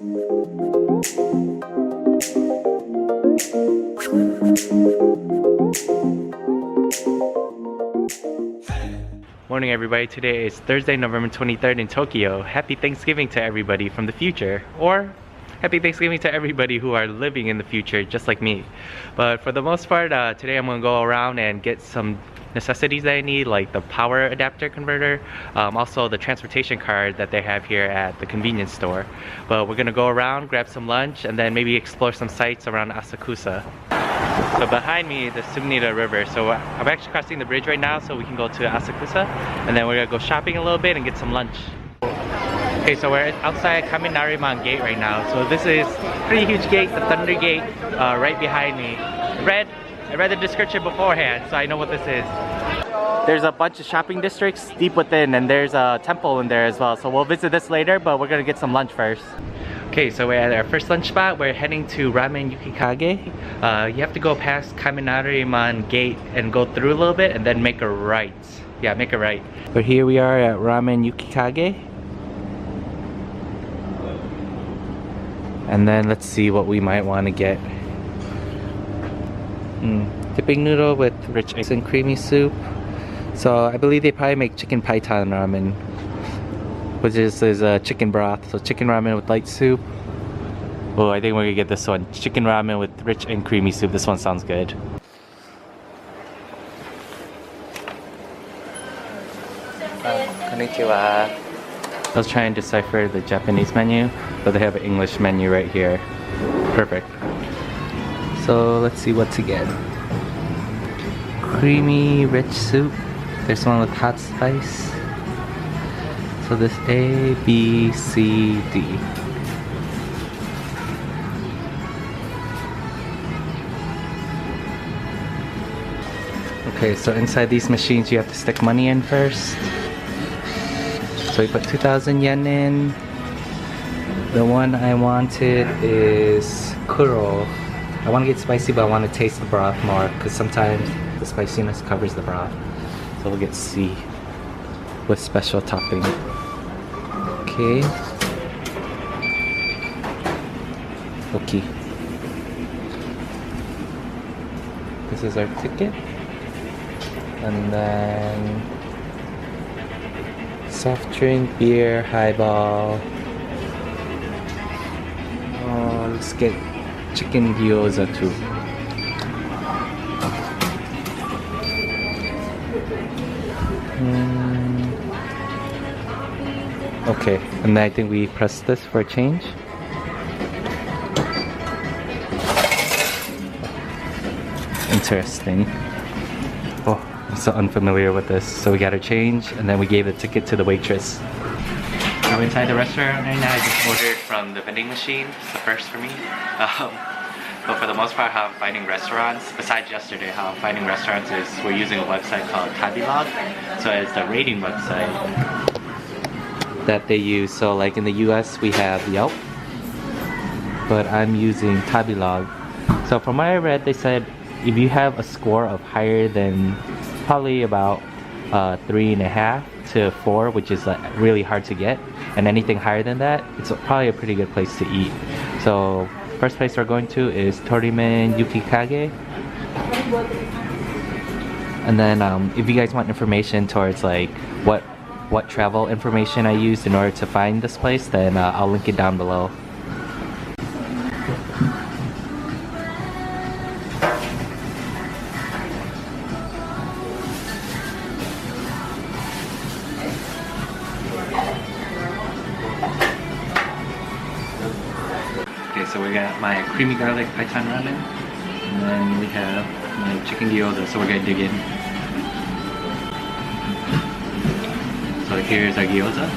Morning everybody, today is Thursday, November 23rd in Tokyo. Happy Thanksgiving to everybody from the future, or Happy Thanksgiving to everybody who are living in the future just like me. But for the most part, today I'm gonna go around and get some necessities that I need, like the power adapter converter, also the transportation card that they have here at the convenience store. But we're gonna go around, grab some lunch, and then maybe explore some sites around Asakusa. So behind me is the Sumnida River, so I'm actually crossing the bridge right now so we can go to Asakusa, and then we're gonna go shopping a little bit and get some lunch. Okay, so we're outside Kaminarimon gate right now. So this is a pretty huge gate, the Thunder Gate, right behind me. I read the description beforehand, so I know what this is. There's a bunch of shopping districts deep within, and there's a temple in there as well. So we'll visit this later, but we're gonna get some lunch first. Okay, so we're at our first lunch spot. We're heading to Ramen Yukikage. You have to go past Kaminarimon gate and go through a little bit and then make a right. Yeah, make a right. But here we are at Ramen Yukikage. And then let's see what we might want to get. Dipping noodle with rich eggs and creamy soup. So I believe they probably make chicken python ramen, which is chicken broth. So chicken ramen with light soup. Oh, I think we're gonna get this one. Chicken ramen with rich and creamy soup. This one sounds good. Konnichiwa. I was trying to decipher the Japanese menu, but they have an English menu right here. Perfect. So let's see what to get. Creamy, rich soup. There's one with hot spice. So this A, B, C, D. Okay, so inside these machines you have to stick money in first. So we put 2,000 yen in. The one I wanted is KURO. I want to get spicy, but I want to taste the broth more because sometimes the spiciness covers the broth. So we'll get C with special topping. Okay. Okay. This is our ticket. And then soft drink, beer, highball. Oh, let's get chicken GYOZA too. Okay, and then I think we press this for a change. Interesting. Oh, I'm so unfamiliar with this. So we got our change, and then we gave the ticket to the waitress. We're inside the restaurant right now. I just ordered from the vending machine. It's the first for me. But for the most part, how I'm finding restaurants, besides yesterday, how I'm finding restaurants is we're using a website called Tabilog. So it's the rating website that they use. So like in the US, we have Yelp, but I'm using Tabilog. So from what I read, they said if you have a score of higher than probably about 3.5 to 4, which is like really hard to get, and anything higher than that, it's probably a pretty good place to eat. So first place we're going to is Ramen Yukikage. And then if you guys want information towards like what travel information I used in order to find this place, then I'll link it down below. Okay, so we got my creamy garlic python ramen, and then we have my chicken GYOZA, so we're gonna dig in. So here's our GYOZA.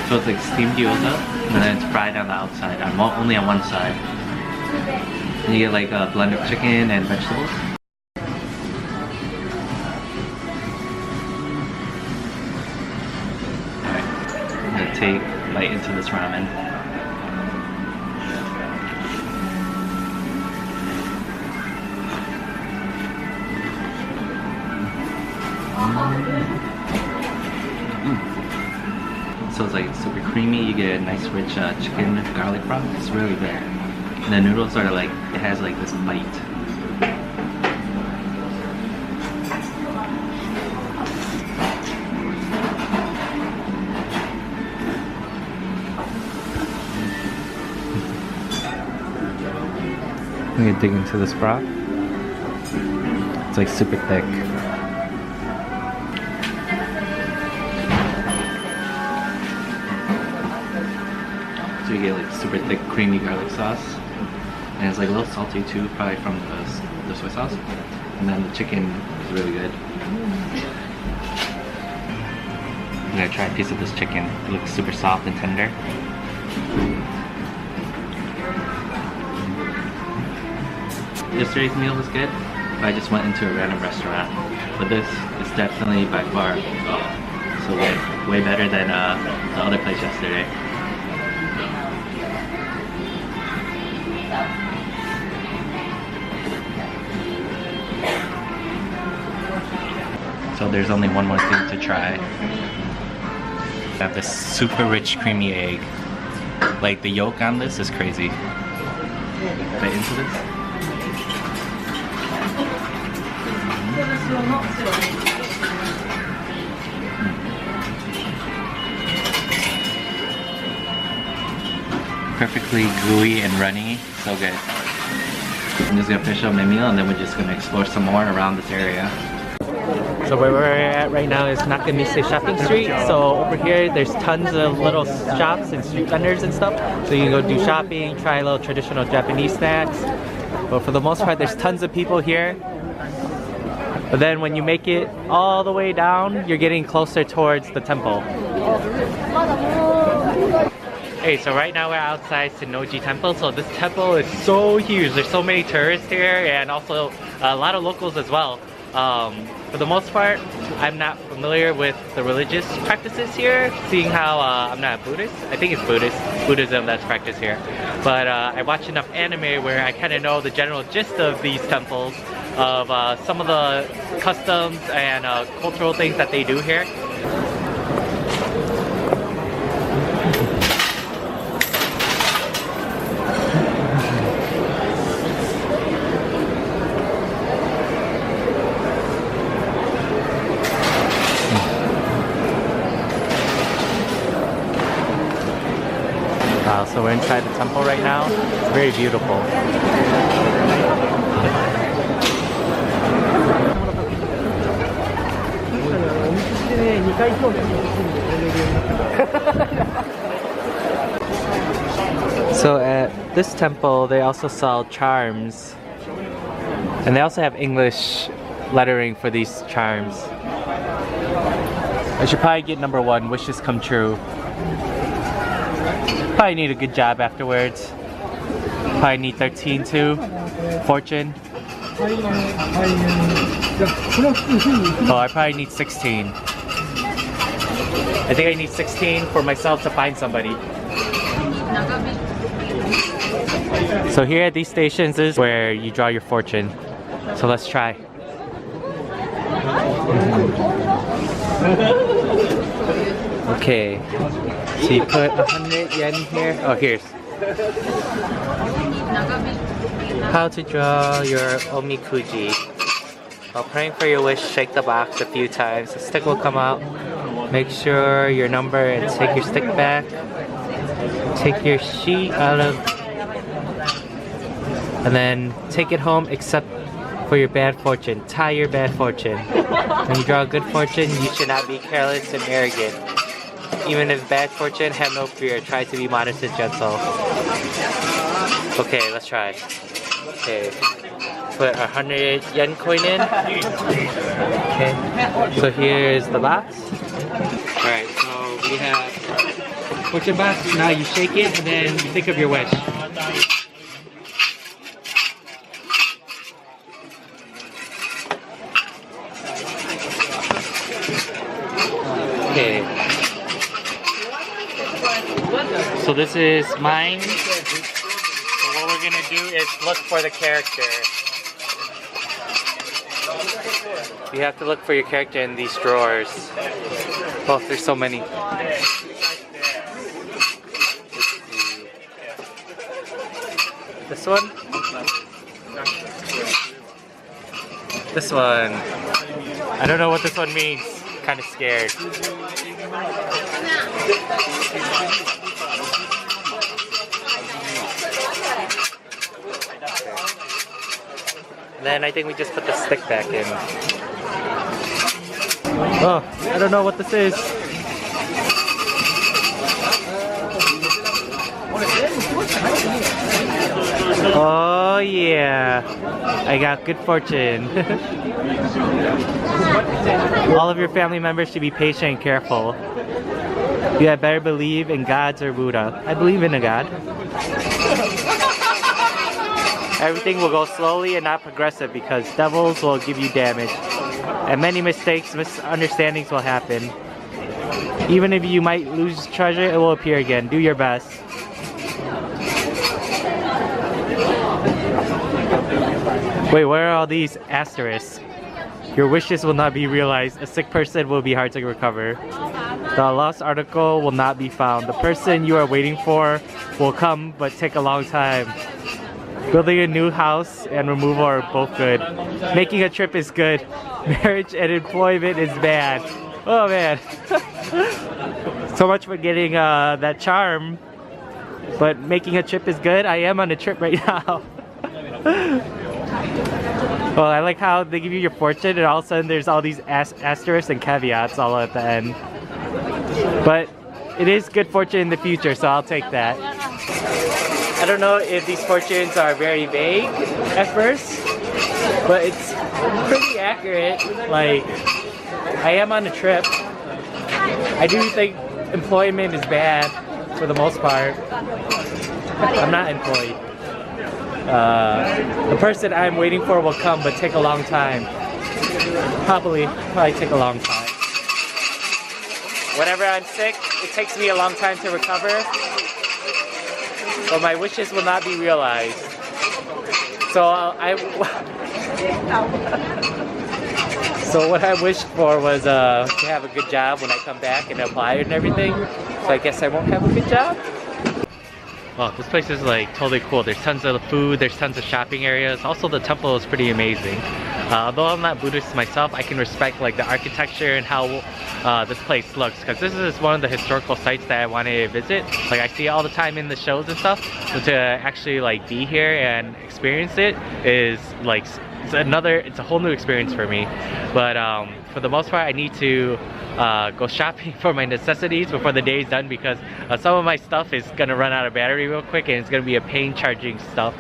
So it's like steamed GYOZA, and then it's fried on the outside, only on one side. And you get like a blend of chicken and vegetables. Take a bite into this ramen. So it's like super creamy. You get a nice rich chicken garlic broth. It's really good. And the noodles are like, it has like this bite. I'm gonna dig into this broth. It's like super thick. So you get like super thick creamy garlic sauce. And it's like a little salty too, probably from the soy sauce. And then the chicken is really good. I'm gonna try a piece of this chicken. It looks super soft and tender. Yesterday's meal was good, but I just went into a random restaurant. But this is definitely by far so way better than the other place yesterday. So there's only one more thing to try. I have this super rich creamy egg. Like the yolk on this is crazy. Bite into this. Perfectly gooey and runny, so good. I'm just gonna finish up my meal and then we're just gonna explore some more around this area. So where we're at right now is Nakamise Shopping Street. So over here there's tons of little shops and street vendors and stuff. So you can go do shopping, try little traditional Japanese snacks. But for the most part there's tons of people here. But then when you make it all the way down, you're getting closer towards the temple. Hey, so right now we're outside Sensoji Temple. So this temple is so huge. There's so many tourists here and also a lot of locals as well. For the most part, I'm not familiar with the religious practices here, seeing how I'm not Buddhist. I think it's Buddhism that's practiced here. But I watch enough anime where I kind of know the general gist of these temples, of some of the customs and cultural things that they do here. Wow, so we're inside the temple right now. It's very beautiful. So at this temple, they also sell charms. And they also have English lettering for these charms. I should probably get number 1, wishes come true. Probably need a good job afterwards. Probably need 13 too. Fortune. Oh, I probably need 16. I think I need 16 for myself to find somebody. So here at these stations is where you draw your fortune. So let's try. Okay. So you put 100 yen here. Oh, here's. How to draw your omikuji. While praying for your wish, shake the box a few times. The stick will come out. Make sure your number and take your stick back. Take your sheet out of... And then take it home except for your bad fortune. Tie your bad fortune. When you draw a good fortune, you should not be careless and arrogant. Even if bad fortune, have no fear. Try to be modest and gentle. Okay, let's try. Okay. Put 100 yen coin in. Okay. So here's the box. Alright, so we have fortune box. Now you shake it and then you think of your wish. Okay. So this is mine. So what we're gonna do is look for the character. You have to look for your character in these drawers. Oh, there's so many. This one? This one. I don't know what this one means. Kind of scared. And then I think we just put the stick back in. Oh, I don't know what this is. Oh yeah, I got good fortune. All of your family members should be patient and careful. You had better believe in gods or Buddha. I believe in a god. Everything will go slowly and not progressive because devils will give you damage. And many mistakes, misunderstandings will happen. Even if you might lose treasure, it will appear again. Do your best. Wait, what are all these asterisks? Your wishes will not be realized. A sick person will be hard to recover. The lost article will not be found. The person you are waiting for will come but take a long time. Building a new house and removal are both good. Making a trip is good. Marriage and employment is bad. Oh man. So much for getting that charm. But making a trip is good. I am on a trip right now. Well, I like how they give you your fortune and all of a sudden there's all these asterisks and caveats all at the end. But it is good fortune in the future, so I'll take that. I don't know if these fortunes are very vague at first, but it's pretty accurate. Like, I am on a trip. I do think employment is bad for the most part. I'm not employed. The person I'm waiting for will come but take a long time. Probably take a long time. Whenever I'm sick, it takes me a long time to recover. But my wishes will not be realized. So so what I wished for was to have a good job when I come back and apply and everything. So I guess I won't have a good job. Well, this place is like totally cool. There's tons of food, there's tons of shopping areas. Also the temple is pretty amazing. Although I'm not Buddhist myself, I can respect like the architecture and how this place looks, because this is one of the historical sites that I want to visit. Like I see it all the time in the shows and stuff, so to actually like be here and experience it is like it's a whole new experience for me. But for the most part, I need to go shopping for my necessities before the day is done, because some of my stuff is gonna run out of battery real quick and it's gonna be a pain charging stuff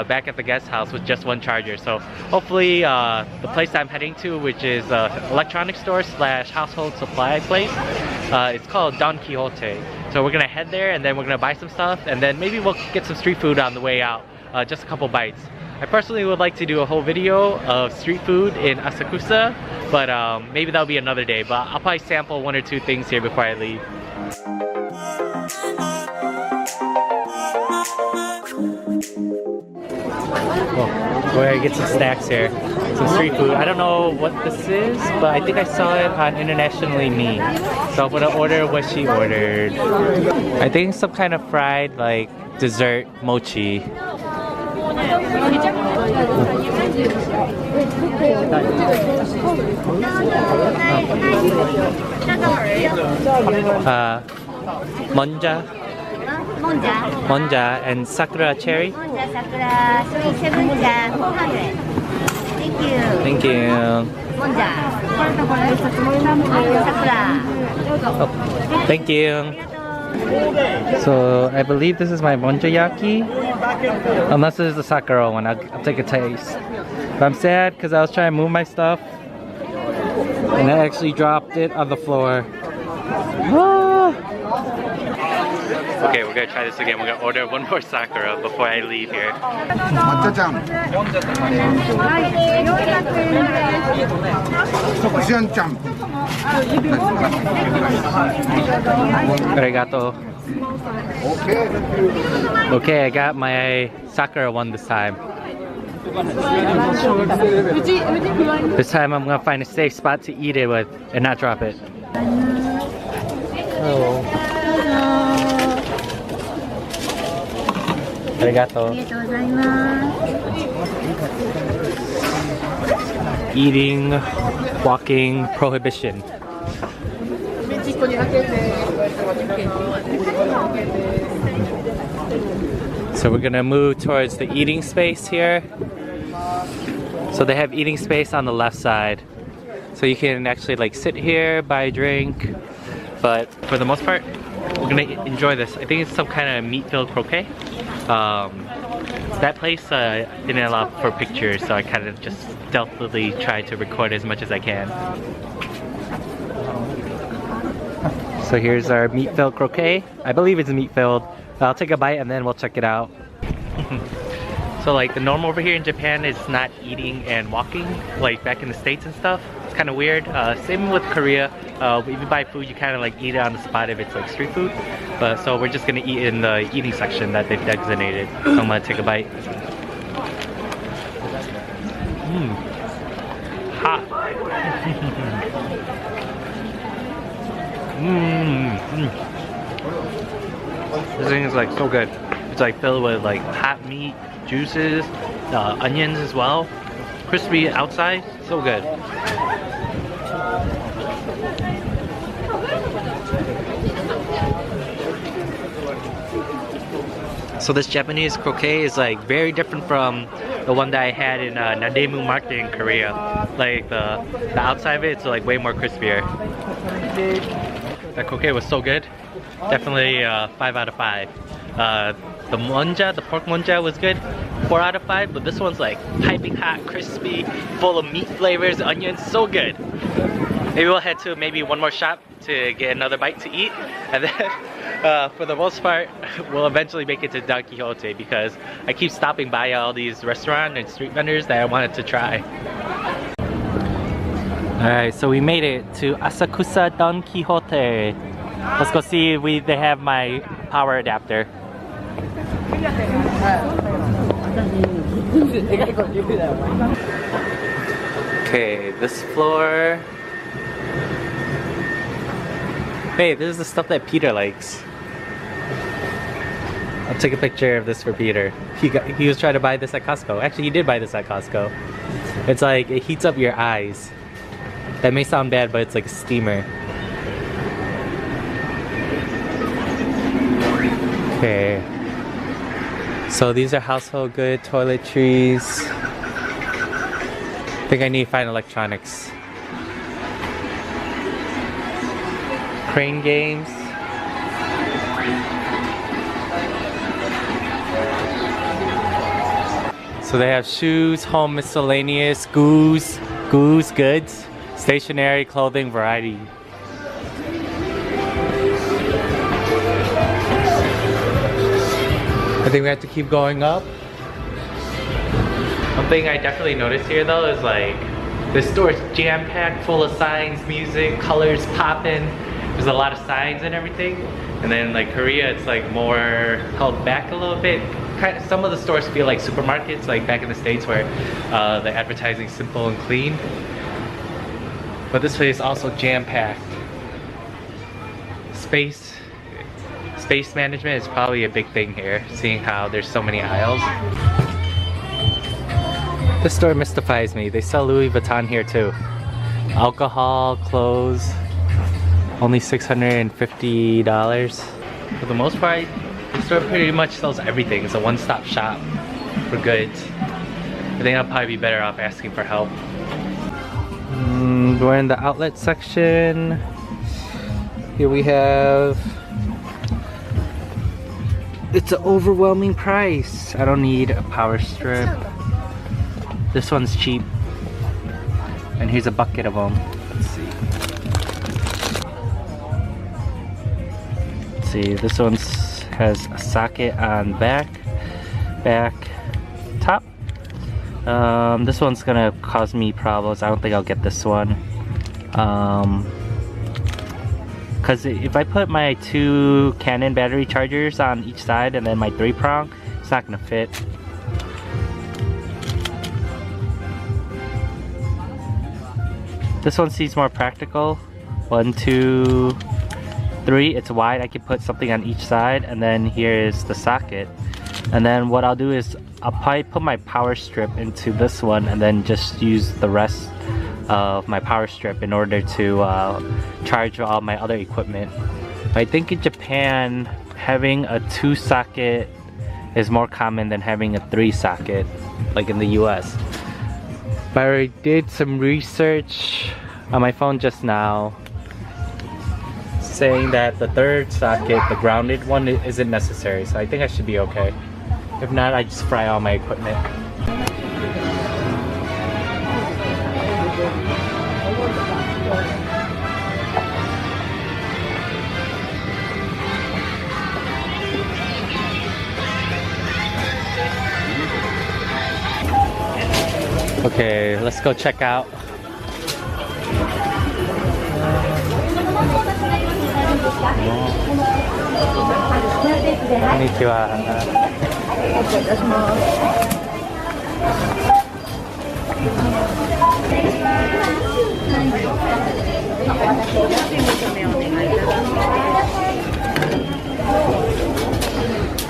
back at the guest house with just one charger. So hopefully the place I'm heading to, which is electronics store slash household supply place, it's called Don Quixote. So we're gonna head there and then we're gonna buy some stuff and then maybe we'll get some street food on the way out, just a couple bites. I personally would like to do a whole video of street food in Asakusa, but maybe that'll be another day. But I'll probably sample one or two things here before I leave. Oh, we're gonna get some snacks here. Some street food. I don't know what this is, but I think I saw it on Internationally Me. So I'm gonna order what she ordered. I think some kind of fried like dessert mochi. Monja and sakura cherry. Sakura, 7 400. Thank you. Thank you. Monja. Sakura. Oh, thank you. So I believe this is my monjayaki. Unless this is the sakura one, I'll take a taste. But I'm sad because I was trying to move my stuff and I actually dropped it on the floor. Ah. Okay, we're gonna try this again. We're gonna order one more sakura before I leave here. Arigato. Okay, I got my sakura one this time. This time I'm gonna find a safe spot to eat it with and not drop it. Oh. Arigato. Eating, walking prohibition. So we're gonna move towards the eating space here. So they have eating space on the left side. So you can actually like sit here, buy a drink. But for the most part, we're gonna enjoy this. I think it's some kind of meat-filled croquette. That place didn't allow for pictures, so I kind of just stealthily tried to record as much as I can. So here's our meat-filled croquette. I believe it's meat-filled. I'll take a bite and then we'll check it out. So like the norm over here in Japan is not eating and walking like back in the States and stuff. It's kind of weird. Same with Korea. If you buy food, you kind of like eat it on the spot if it's like street food. But so we're just gonna eat in the eating section that they've designated. So I'm gonna take a bite. Hot. This thing is like so good. It's like filled with like hot meat, juices, onions as well. Crispy outside, so good. So this Japanese croquette is like very different from the one that I had in Nademu Market in Korea. Like the outside of it, it's like way more crispier. That croquette was so good. Definitely 5 out of 5. The monja, the pork monja was good, 4 out of 5, but this one's like piping hot, crispy, full of meat flavors, onions, so good. Maybe we'll head to maybe one more shop to get another bite to eat, and then for the most part, we'll eventually make it to Don Quixote because I keep stopping by all these restaurant and street vendors that I wanted to try. Alright, so we made it to Asakusa Don Quixote. Let's go see if they have my power adapter. Okay, this floor. Hey, this is the stuff that Peter likes. I'll take a picture of this for Peter. He was trying to buy this at Costco. Actually, he did buy this at Costco. It's like, it heats up your eyes. That may sound bad, but it's like a steamer. Okay. So these are household good toiletries. I think I need to find electronics. Crane games. So they have shoes, home miscellaneous, goods, stationery, clothing, variety. I think we have to keep going up. One thing I definitely noticed here though is like this store is jam-packed, full of signs, music, colors popping. There's a lot of signs and everything. And then like Korea, it's like more held back a little bit. Some of the stores feel like supermarkets, like back in the States where the advertising is simple and clean. But this place is also jam-packed. Space management is probably a big thing here, seeing how there's so many aisles. This store mystifies me. They sell Louis Vuitton here too. Alcohol, clothes, only $650. For the most part, the store pretty much sells everything. It's a one-stop shop for goods. I think I'll probably be better off asking for help. We're in the outlet section. Here we have... It's an overwhelming price. I don't need a power strip. This one's cheap. And here's a bucket of them. Let's see, this one has a socket on back, top. This one's gonna cause me problems. I don't think I'll get this one. Because if I put my 2 Canon battery chargers on each side and then my 3-prong, it's not gonna fit. This one seems more practical. 1, 2, 3. It's wide. I can put something on each side, and then here is the socket. And then what I'll do is I'll probably put my power strip into this one, and then just use the rest of my power strip in order to charge all my other equipment. I think in Japan, having a 2 socket is more common than having a 3 socket, like in the US. But I did some research on my phone just now, saying that the 3rd socket, the grounded one, isn't necessary, so I think I should be okay. If not, I just fry all my equipment. Okay, let's go check out. Konnichiwa.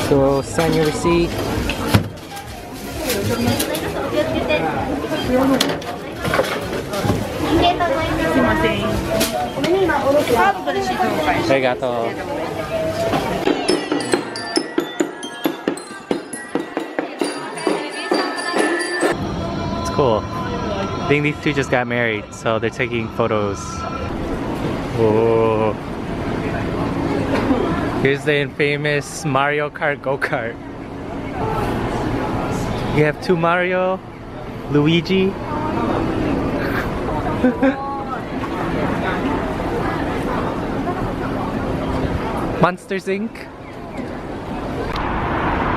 So sign your receipt. Arigato. It's cool. I think these two just got married, so they're taking photos. Whoa. Here's the infamous Mario Kart go-kart. You have 2 Mario, Luigi. Monsters Inc.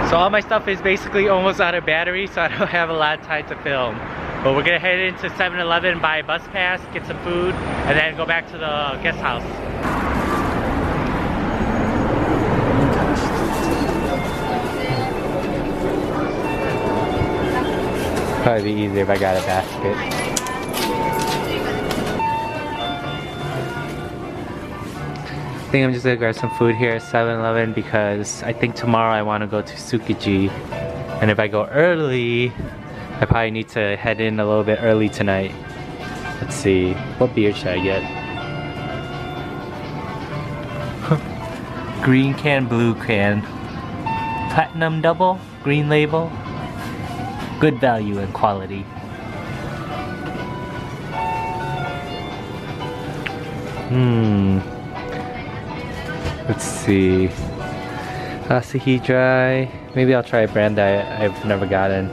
So all my stuff is basically almost out of battery, so I don't have a lot of time to film. But we're gonna head into 7-Eleven, buy a bus pass, get some food, and then go back to the guest house. Probably be easier if I got a basket. I think I'm just gonna grab some food here at 7-Eleven because I think tomorrow I want to go to Tsukiji, and if I go early, I probably need to head in a little bit early tonight. Let's see, what beer should I get? Green can, blue can. Platinum double, green label. Good value and quality. Let's see. Asahi Dry. Maybe I'll try a brand that I've never gotten.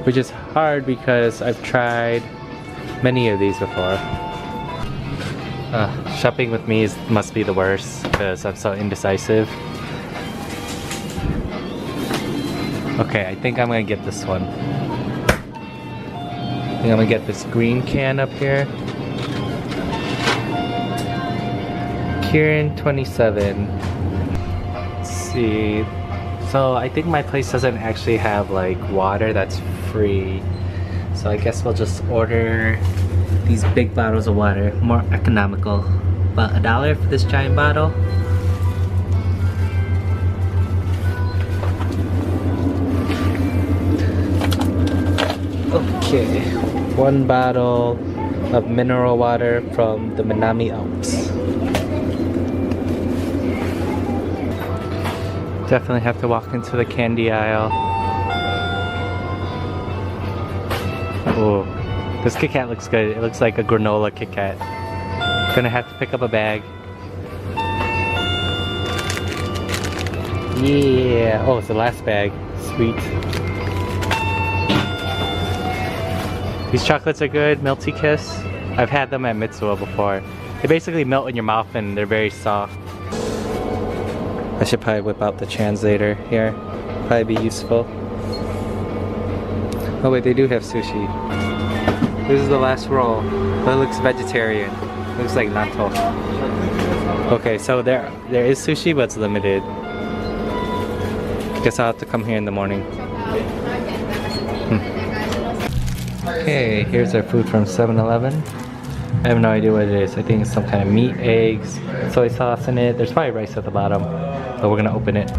Which is hard because I've tried many of these before. Shopping with me must be the worst because I'm so indecisive. Okay, I think I'm gonna get this one. I think I'm gonna get this green can up here. Kirin 27. Let's see. So I think my place doesn't actually have like water that's free. So I guess we'll just order these big bottles of water. More economical. About $1 for this giant bottle. Okay. 1 bottle of mineral water from the Minami Alps. Definitely have to walk into the candy aisle. Oh, this Kit Kat looks good. It looks like a granola Kit Kat. Gonna have to pick up a bag. Yeah. Oh, it's the last bag. Sweet. These chocolates are good. Melty Kiss. I've had them at Mitsuo before. They basically melt in your mouth and they're very soft. I should probably whip out the translator here. Probably be useful. Oh wait, they do have sushi. This is the last roll, but it looks vegetarian. It looks like natto. Okay, so there is sushi, but it's limited. Guess I'll have to come here in the morning. Okay, here's our food from 7-Eleven. I have no idea what it is. I think it's some kind of meat, eggs, soy sauce in it. There's probably rice at the bottom, but we're gonna open it.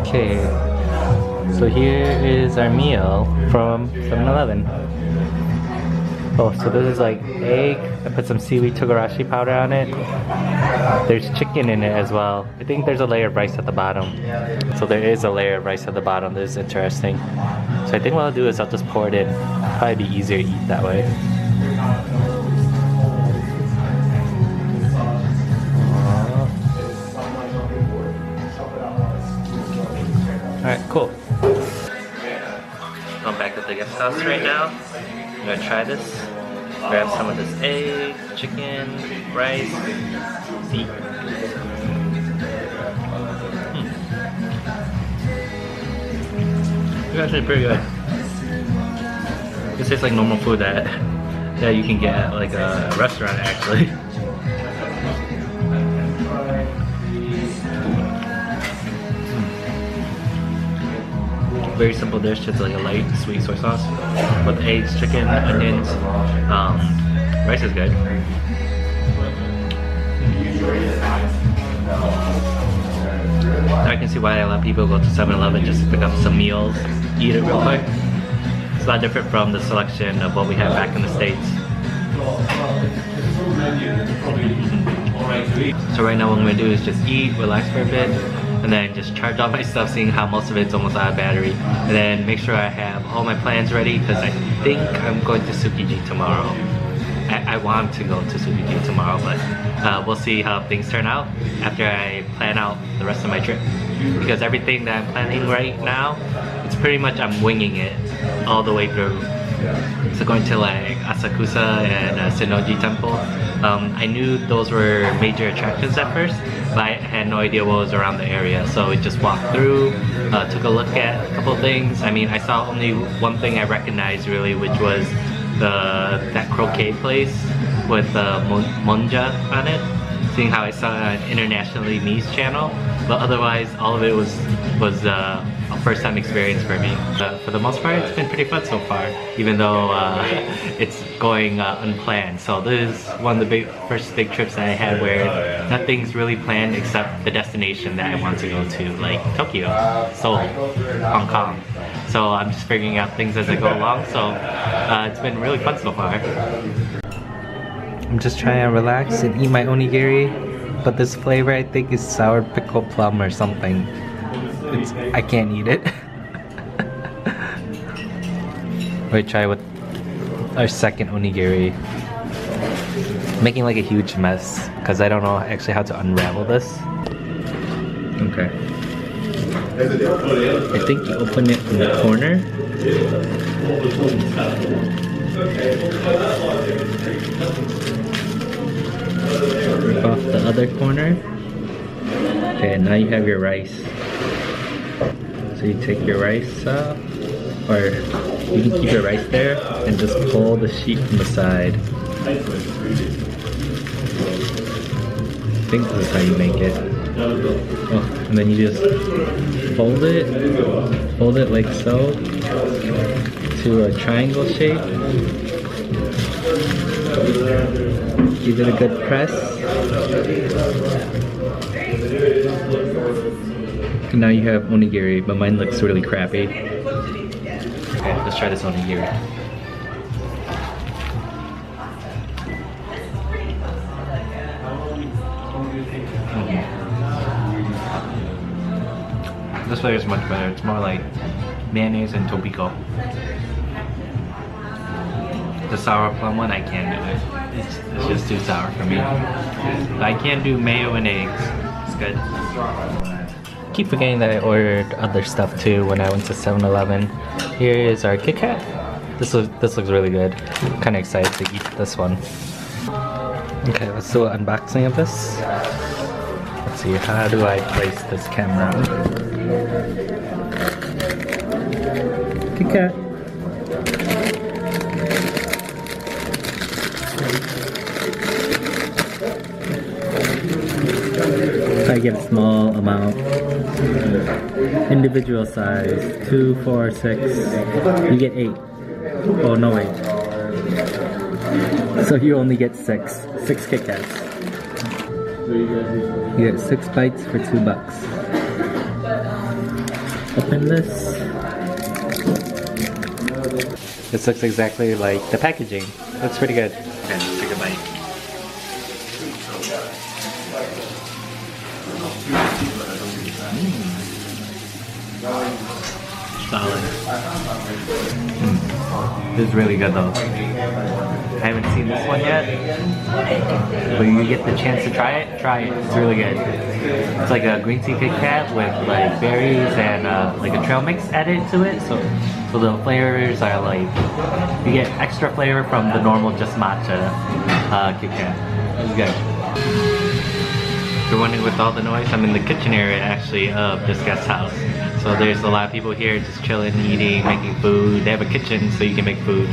Okay, so here is our meal from 7-Eleven. Oh, so this is like egg. I put some seaweed togarashi powder on it. There's chicken in it as well. I think there's a layer of rice at the bottom. So there is a layer of rice at the bottom. This is interesting. So I think what I'll do is I'll just pour it in. Probably be easier to eat that way. Alright, cool. I'm back at the guest house right now. I'm gonna try this. Grab some of this egg, chicken, rice, see. It's actually pretty good. This tastes like normal food that you can get at like a restaurant actually. Very simple dish, just like a light sweet soy sauce with eggs, chicken, onions. Rice is good. I can see why a lot of people go to 7-Eleven just to pick up some meals, eat it real quick. It's a lot different from the selection of what we have back in the States. So right now what I'm going to do is just eat, relax for a bit, and then just charge all my stuff, seeing how most of it's almost out of battery, and then make sure I have all my plans ready because I think I'm going to Tsukiji tomorrow. I want to go to Tsukiji tomorrow, but we'll see how things turn out after I plan out the rest of my trip, because everything that I'm planning right now, it's pretty much I'm winging it all the way through. So going to like Asakusa and Sensoji temple, I knew those were major attractions at first, but I had no idea what was around the area. So we just walked through, took a look at a couple things. I mean, I saw only one thing I recognized really, which was that croquette place with monja on it. Seeing how I saw an internationally niche channel, but otherwise all of it was a first-time experience for me. For the most part, it's been pretty fun so far, even though it's going unplanned. So this is one of the first big trips that I had where nothing's really planned except the destination that I want to go to, like Tokyo, Seoul, Hong Kong. So I'm just figuring out things as I go along. So it's been really fun so far. I'm just trying to relax and eat my onigiri, but this flavor I think is sour pickle plum or something. I can't eat it. We'll try with our second onigiri. Making like a huge mess because I don't know actually how to unravel this. Okay. I think you open it in the corner. Rip off the other corner. Okay, now you have your rice. So you take your rice off, or you can keep your rice there and just pull the sheet from the side. I think this is how you make it. Oh, and then you just fold it like so to a triangle shape. Give it a good press. Now you have onigiri, but mine looks really crappy. Okay, let's try this onigiri. This flavor is much better. It's more like mayonnaise and tobiko. The sour plum one, I can't do it. It's just too sour for me. But I can do mayo and eggs. It's good. Keep forgetting that I ordered other stuff too when I went to 7-Eleven. Here is our Kit Kat. This looks really good. I'm kind of excited to eat this one. Okay, let's do an unboxing of this. Let's see, how do I place this camera? Kit Kat. I get a small amount. Individual size. 2, 4, 6. You get 8. Oh no, wait. So you only get six Kit Kats. You get 6 bites for $2. Open this. This looks exactly like the packaging. Looks pretty good. Okay, let's take a bite. Solid. This is really good though. I haven't seen this one yet, but you get the chance to try it, It's really good. It's like a green tea Kit Kat with like berries and like a trail mix added to it. So the flavors are like, you get extra flavor from the normal just matcha Kit Kat. It's good. If you're wondering with all the noise, I'm in the kitchen area actually of this guest house. So there's a lot of people here just chilling, eating, making food. They have a kitchen so you can make food.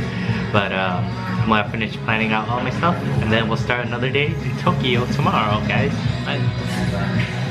But I'm gonna finish planning out all my stuff and then we'll start another day in Tokyo tomorrow, guys. Bye.